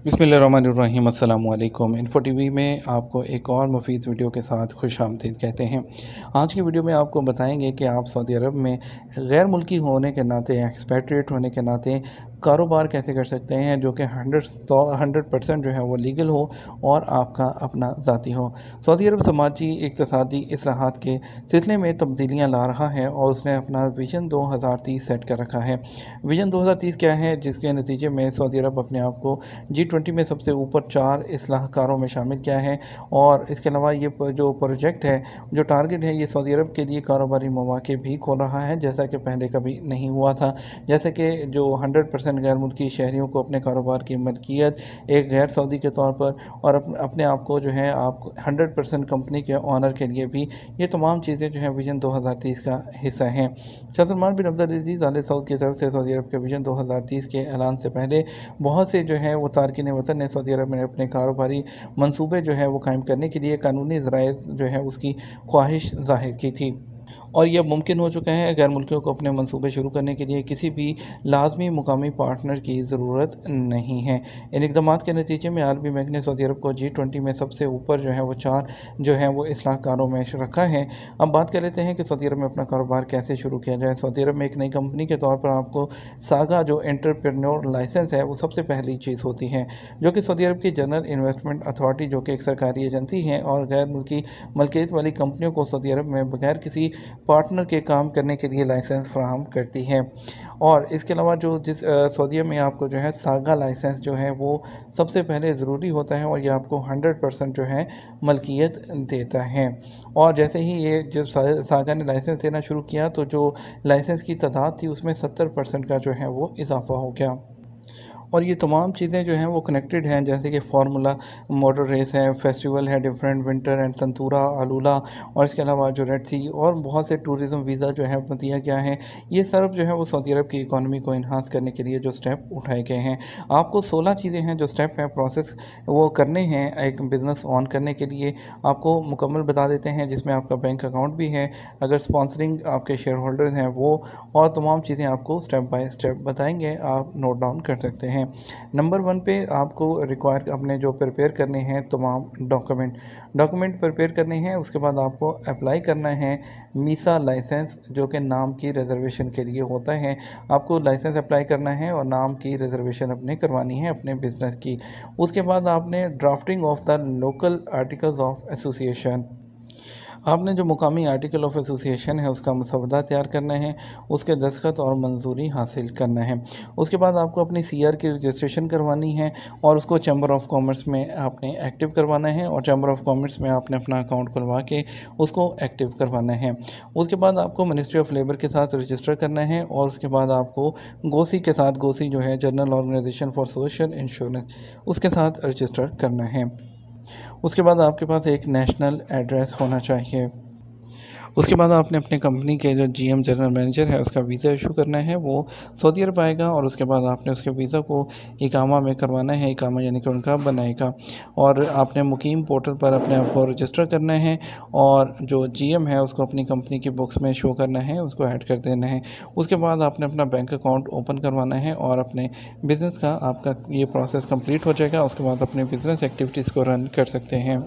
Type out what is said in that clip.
बिस्मिल्लाहिर्रहमानिर्रहीम अस्सलाम वालेकुम। इन्फो टीवी में आपको एक और मुफीद वीडियो के साथ खुशामदीद कहते हैं। आज की वीडियो में आपको बताएंगे कि आप सऊदी अरब में गैर मुल्की होने के नाते, एक्सपेट्रिएट होने के नाते कारोबार कैसे कर सकते हैं जो कि 100% जो है वो लीगल हो और आपका अपना ज़ाती हो। सऊदी अरब समाजी इक़्तिसादी इस्लाहात के सिलसिले में तब्दीलियाँ ला रहा है और उसने अपना विजन 2030 सेट कर रखा है। विजन 2030 क्या है, जिसके नतीजे में सऊदी अरब अपने आप को G20 में सबसे ऊपर 4 इस्लाहकारों में शामिल किया है। और इसके अलावा ये जो प्रोजेक्ट है, जो टारगेट है, ये सऊदी अरब के लिए कारोबारी मौक़े भी खोल रहा है, जैसा कि पहले कभी नहीं हुआ था। जैसे कि जो 100% गैर मुल्की शहरियों को अपने कारोबार की मलकियत एक गैर सऊदी के तौर पर और अपने आप को जो है आप 100% कंपनी के ऑनर के लिए भी, ये तमाम चीज़ें जो हैं विजन 2030 का हिस्सा हैं। शाह सलमान बिन अब्दुल अज़ीज़ आले सऊद की तरफ से सऊदी अरब के विजन 2030 के ऐलान से पहले बहुत से जो है वो तारकिन वतन ने सऊदी अरब में अपने कारोबारी मंसूबे जो है वो कायम करने के लिए कानूनी ज़राए जो है उसकी ख्वाहिश ज़ाहिर की थी। और यह मुमकिन हो चुका है गैर मुल्कियों को अपने मंसूबे शुरू करने के लिए किसी भी लाजमी मुकामी पार्टनर की ज़रूरत नहीं है। इन इक़दाम के नतीजे में आलमी बैंक ने सऊदी अरब को G20 में सबसे ऊपर जो है वो 4 जो है वो इस्लाहकारों में रखा है। अब बात कर लेते हैं कि सऊदी अरब में अपना कारोबार कैसे शुरू किया जाए। सऊदी अरब में एक नई कंपनी के तौर पर आपको सागा जो एंटरप्रेन्योर लाइसेंस है वो सबसे पहली चीज़ होती है, जो कि सऊदी अरब की जनरल इन्वेस्टमेंट अथॉरिटी, जो कि एक सरकारी एजेंसी है और गैर मुल्की मलकियत वाली कंपनियों को सऊदी अरब में बगैर किसी पार्टनर के काम करने के लिए लाइसेंस फराहम करती है। और इसके अलावा जो सऊदीया में आपको जो है सागा लाइसेंस जो है वो सबसे पहले ज़रूरी होता है और ये आपको 100% जो है मलकियत देता है। और जैसे ही ये जो सागा ने लाइसेंस देना शुरू किया तो जो लाइसेंस की तादाद थी उसमें 70% का जो है वो इजाफ़ा हो गया। और ये तमाम चीज़ें जो हैं वो कनेक्टेड हैं, जैसे कि फार्मूला मोटर रेस है, फेस्टिवल है, डिफरेंट विंटर एंड संतूरा आलूला, और इसके अलावा जो रेड सी और बहुत से टूरिज़म वीज़ा जो है वो दिया गया है। ये सब जो है वो सऊदी अरब की इकॉनमी को इन्हांस करने के लिए जो स्टेप उठाए गए हैं। आपको 16 चीज़ें हैं जो स्टेप हैं, प्रोसेस वो करने हैं एक बिज़नेस ऑन करने के लिए। आपको मुकम्मल बता देते हैं, जिसमें आपका बैंक अकाउंट भी है, अगर स्पॉन्सरिंग आपके शेयर होल्डर्स हैं वो, और तमाम चीज़ें आपको स्टेप बाय स्टेप बताएंगे, आप नोट डाउन कर सकते हैं। नंबर 1 पे आपको रिक्वायर अपने जो प्रिपेयर करने हैं तमाम डॉक्यूमेंट प्रिपेयर करने हैं। उसके बाद आपको अप्लाई करना है मीसा लाइसेंस, जो कि नाम की रिजर्वेशन के लिए होता है। आपको लाइसेंस अप्लाई करना है और नाम की रिजर्वेशन अपने करवानी है अपने बिज़नेस की। उसके बाद आपने drafting of the local articles of association, आपने जो मुकामी आर्टिकल ऑफ एसोसिएशन है उसका मसवदा तैयार करना है, उसके दस्तखत और मंजूरी हासिल करना है। उसके बाद आपको अपनी CR की रजिस्ट्रेशन करवानी है और उसको चैम्बर ऑफ कॉमर्स में आपने एक्टिव करवाना है, और चैम्बर ऑफ कॉमर्स में आपने अपना अकाउंट खुलवा के उसको एक्टिव करवाना है। उसके बाद आपको मिनिस्ट्री ऑफ लेबर के साथ रजिस्टर करना है, और उसके बाद आपको गोसी के साथ, गोसी जो है general organisation for social insurance, उसके साथ रजिस्टर करना है। उसके बाद आपके पास एक नेशनल एड्रेस होना चाहिए। उसके बाद आपने अपने कंपनी के जो GM जनरल मैनेजर है उसका वीज़ा इशू करना है, वो सऊदी अरब आएगा, और उसके बाद आपने उसके वीज़ा को इकामा में करवाना है, इकामा यानी कि उनका बनाएगा, और आपने मुकीम पोर्टल पर अपने आप को रजिस्टर करना है, और जो GM है उसको अपनी कंपनी की बुक्स में शो करना है, उसको ऐड कर देना है। उसके बाद आपने अपना बैंक अकाउंट ओपन करवाना है और अपने बिज़नेस का आपका ये प्रोसेस कंप्लीट हो जाएगा। उसके बाद अपने बिज़नेस एक्टिविटीज़ को रन कर सकते हैं।